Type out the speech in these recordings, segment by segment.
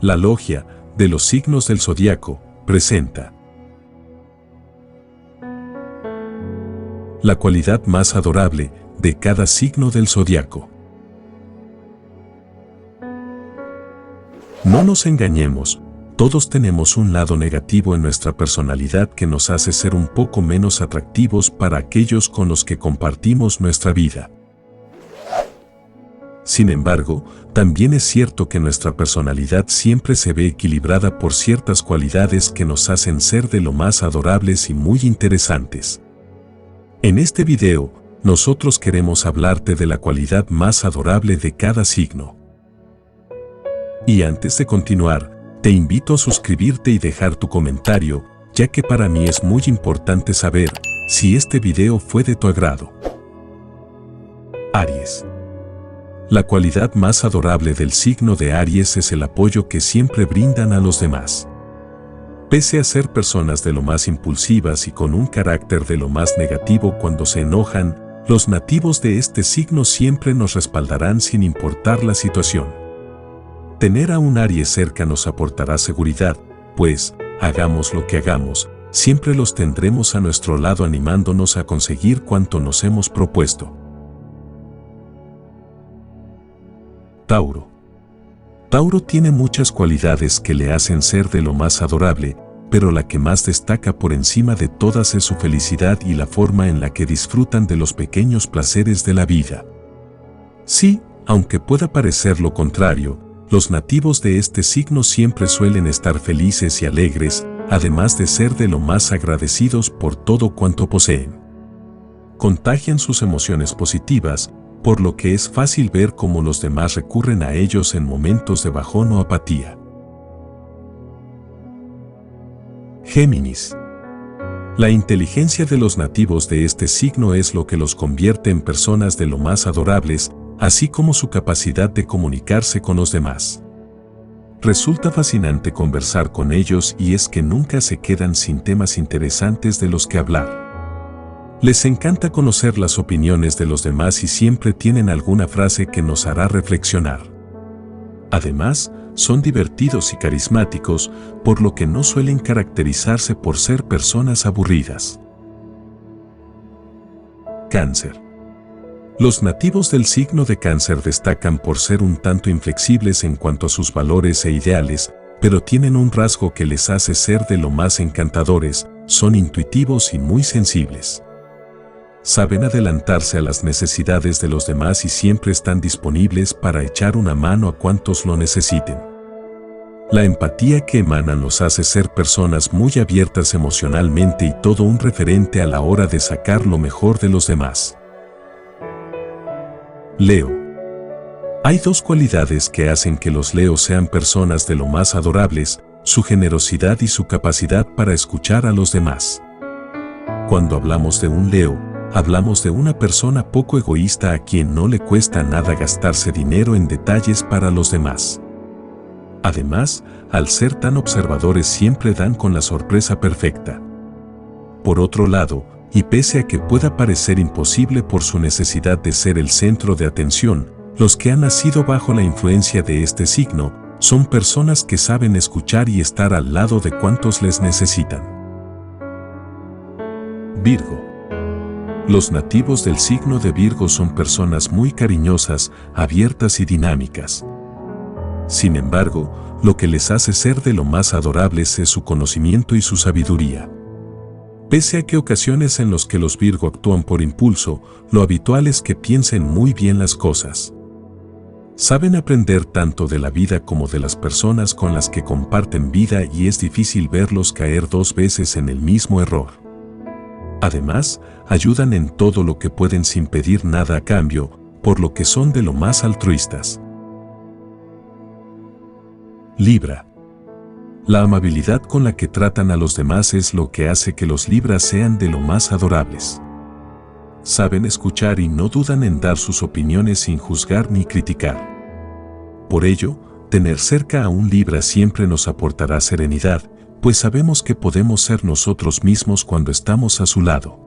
La Logia de los Signos del Zodiaco presenta la cualidad más adorable de cada signo del zodiaco. No nos engañemos, todos tenemos un lado negativo en nuestra personalidad que nos hace ser un poco menos atractivos para aquellos con los que compartimos nuestra vida. Sin embargo, también es cierto que nuestra personalidad siempre se ve equilibrada por ciertas cualidades que nos hacen ser de lo más adorables y muy interesantes. En este video, nosotros queremos hablarte de la cualidad más adorable de cada signo. Y antes de continuar, te invito a suscribirte y dejar tu comentario, ya que para mí es muy importante saber si este video fue de tu agrado. Aries. La cualidad más adorable del signo de Aries es el apoyo que siempre brindan a los demás. Pese a ser personas de lo más impulsivas y con un carácter de lo más negativo cuando se enojan, los nativos de este signo siempre nos respaldarán sin importar la situación. Tener a un Aries cerca nos aportará seguridad, pues, hagamos lo que hagamos, siempre los tendremos a nuestro lado animándonos a conseguir cuanto nos hemos propuesto. Tauro. Tauro tiene muchas cualidades que le hacen ser de lo más adorable, pero la que más destaca por encima de todas es su felicidad y la forma en la que disfrutan de los pequeños placeres de la vida. Sí, aunque pueda parecer lo contrario, los nativos de este signo siempre suelen estar felices y alegres, además de ser de lo más agradecidos por todo cuanto poseen. Contagian sus emociones positivas, por lo que es fácil ver cómo los demás recurren a ellos en momentos de bajón o apatía. Géminis. La inteligencia de los nativos de este signo es lo que los convierte en personas de lo más adorables, así como su capacidad de comunicarse con los demás. Resulta fascinante conversar con ellos y es que nunca se quedan sin temas interesantes de los que hablar. Les encanta conocer las opiniones de los demás y siempre tienen alguna frase que nos hará reflexionar. Además, son divertidos y carismáticos, por lo que no suelen caracterizarse por ser personas aburridas. Cáncer. Los nativos del signo de Cáncer destacan por ser un tanto inflexibles en cuanto a sus valores e ideales, pero tienen un rasgo que les hace ser de lo más encantadores: son intuitivos y muy sensibles. Saben adelantarse a las necesidades de los demás y siempre están disponibles para echar una mano a cuantos lo necesiten. La empatía que emanan los hace ser personas muy abiertas emocionalmente y todo un referente a la hora de sacar lo mejor de los demás. Leo. Hay dos cualidades que hacen que los Leos sean personas de lo más adorables: su generosidad y su capacidad para escuchar a los demás. Cuando hablamos de un Leo, hablamos de una persona poco egoísta a quien no le cuesta nada gastarse dinero en detalles para los demás. Además, al ser tan observadores siempre dan con la sorpresa perfecta. Por otro lado, y pese a que pueda parecer imposible por su necesidad de ser el centro de atención, los que han nacido bajo la influencia de este signo son personas que saben escuchar y estar al lado de cuantos les necesitan. Virgo. Los nativos del signo de Virgo son personas muy cariñosas, abiertas y dinámicas. Sin embargo, lo que les hace ser de lo más adorables es su conocimiento y su sabiduría. Pese a que ocasiones en los que los Virgo actúan por impulso, lo habitual es que piensen muy bien las cosas. Saben aprender tanto de la vida como de las personas con las que comparten vida y es difícil verlos caer dos veces en el mismo error. Además, ayudan en todo lo que pueden sin pedir nada a cambio, por lo que son de lo más altruistas. Libra. La amabilidad con la que tratan a los demás es lo que hace que los Libras sean de lo más adorables. Saben escuchar y no dudan en dar sus opiniones sin juzgar ni criticar. Por ello, tener cerca a un Libra siempre nos aportará serenidad, pues sabemos que podemos ser nosotros mismos cuando estamos a su lado.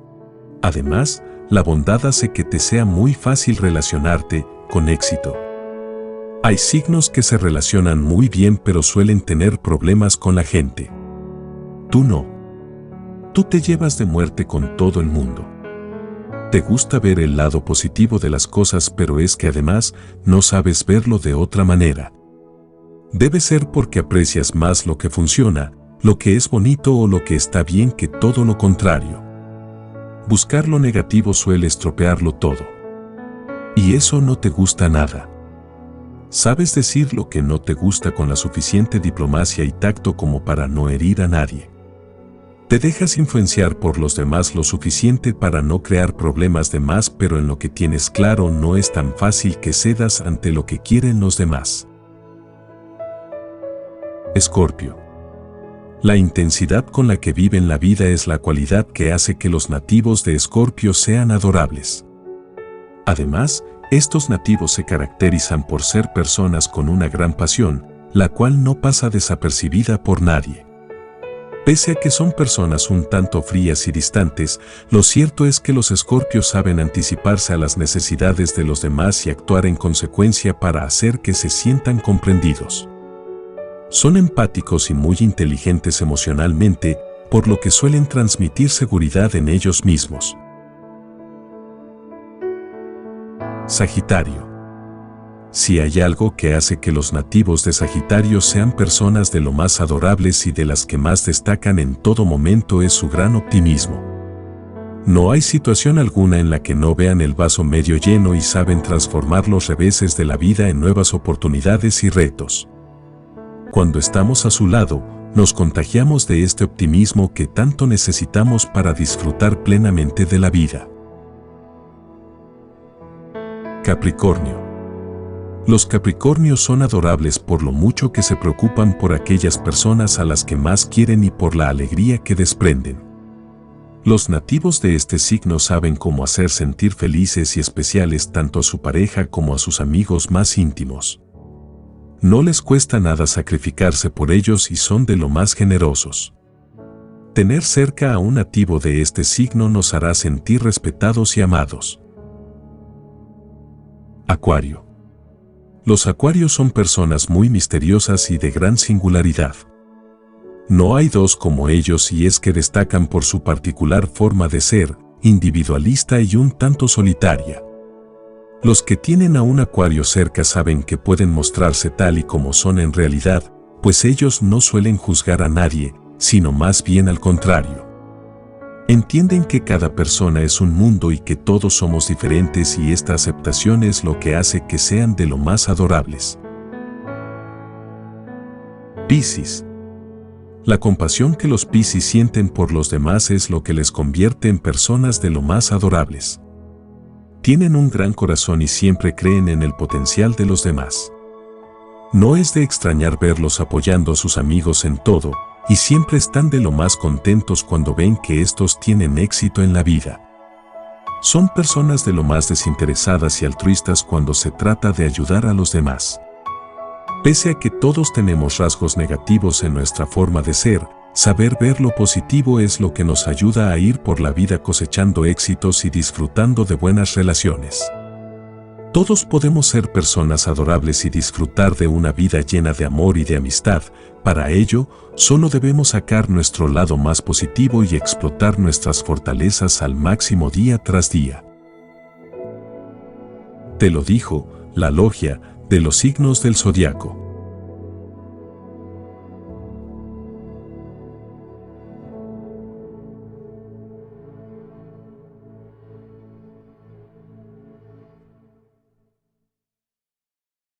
Además, la bondad hace que te sea muy fácil relacionarte con éxito. Hay signos que se relacionan muy bien pero suelen tener problemas con la gente. Tú no. Tú te llevas de muerte con todo el mundo. Te gusta ver el lado positivo de las cosas, pero es que además no sabes verlo de otra manera. Debe ser porque aprecias más lo que funciona, lo que es bonito o lo que está bien que todo lo contrario. Buscar lo negativo suele estropearlo todo. Y eso no te gusta nada. Sabes decir lo que no te gusta con la suficiente diplomacia y tacto como para no herir a nadie. Te dejas influenciar por los demás lo suficiente para no crear problemas de más, pero en lo que tienes claro no es tan fácil que cedas ante lo que quieren los demás. Escorpio. La intensidad con la que viven la vida es la cualidad que hace que los nativos de Escorpio sean adorables. Además, estos nativos se caracterizan por ser personas con una gran pasión, la cual no pasa desapercibida por nadie. Pese a que son personas un tanto frías y distantes, lo cierto es que los Escorpios saben anticiparse a las necesidades de los demás y actuar en consecuencia para hacer que se sientan comprendidos. Son empáticos y muy inteligentes emocionalmente, por lo que suelen transmitir seguridad en ellos mismos. Sagitario. Si hay algo que hace que los nativos de Sagitario sean personas de lo más adorables y de las que más destacan en todo momento es su gran optimismo. No hay situación alguna en la que no vean el vaso medio lleno y saben transformar los reveses de la vida en nuevas oportunidades y retos. Cuando estamos a su lado, nos contagiamos de este optimismo que tanto necesitamos para disfrutar plenamente de la vida. Capricornio. Los Capricornios son adorables por lo mucho que se preocupan por aquellas personas a las que más quieren y por la alegría que desprenden. Los nativos de este signo saben cómo hacer sentir felices y especiales tanto a su pareja como a sus amigos más íntimos. No les cuesta nada sacrificarse por ellos y son de lo más generosos. Tener cerca a un nativo de este signo nos hará sentir respetados y amados. Acuario. Los acuarios son personas muy misteriosas y de gran singularidad. No hay dos como ellos y es que destacan por su particular forma de ser, individualista y un tanto solitaria. Los que tienen a un acuario cerca saben que pueden mostrarse tal y como son en realidad, pues ellos no suelen juzgar a nadie, sino más bien al contrario. Entienden que cada persona es un mundo y que todos somos diferentes y esta aceptación es lo que hace que sean de lo más adorables. Piscis. La compasión que los Piscis sienten por los demás es lo que les convierte en personas de lo más adorables. Tienen un gran corazón y siempre creen en el potencial de los demás. No es de extrañar verlos apoyando a sus amigos en todo, y siempre están de lo más contentos cuando ven que estos tienen éxito en la vida. Son personas de lo más desinteresadas y altruistas cuando se trata de ayudar a los demás. Pese a que todos tenemos rasgos negativos en nuestra forma de ser, saber ver lo positivo es lo que nos ayuda a ir por la vida cosechando éxitos y disfrutando de buenas relaciones. Todos podemos ser personas adorables y disfrutar de una vida llena de amor y de amistad. Para ello, solo debemos sacar nuestro lado más positivo y explotar nuestras fortalezas al máximo día tras día. Te lo dijo la logia de los signos del zodiaco.